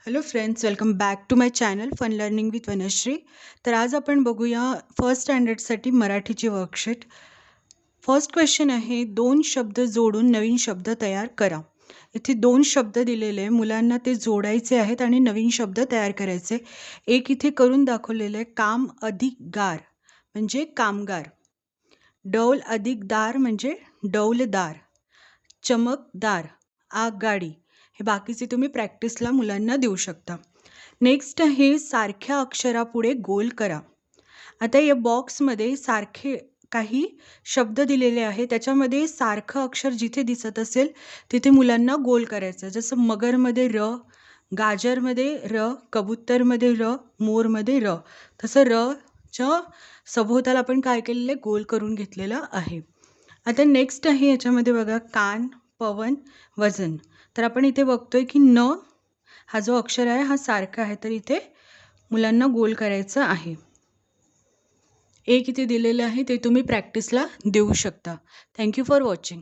Hello friends, welcome back to my channel fun learning with Vanshree. तर आज आपण बघूया फर्स्ट स्टँडर्डसाठी मराठीची वर्कशीट. फर्स्ट क्वेश्चन आहे, 2 शब्द जोडून नवीन शब्द तयार करा. इथे 2 शब्द दिलेले आहे, मुलांना ते जोडायचे आहेत आणि नवीन शब्द तयार करायचे. एक इथे करून दाखवलेलं आहे, काम अधिक गार म्हणजे कामगार, डौल अधिक दार म्हणजे डौलदार, चमकदार आगगाडी. हे बाकीचे तुम्ही प्रॅक्टिसला मुलांना देऊ शकता. नेक्स्ट आहे, सारख्या अक्षरापुढे गोल करा. आता या बॉक्समध्ये सारखे काही शब्द दिलेले आहे, त्याच्यामध्ये सारखं अक्षर जिथे दिसत असेल तिथे मुलांना गोल करायचं. जसं मगरमध्ये र, गाजरमध्ये र, कबूतरमध्ये र, मोरमध्ये र. तसं रच्या सभोवताल आपण काय केलेलं आहे, गोल करून घेतलेलं आहे. आता नेक्स्ट आहे, याच्यामध्ये बघा, कान, पवन, वजन. तर आपण इथे बघतोय की न हा जो अक्षर आहे हा सारखा आहे, तर इथे मुलांना गोल करायचं आहे. एक इथे दिलेलं आहे, ते तुम्ही प्रॅक्टिसला देऊ शकता. Thank you for watching.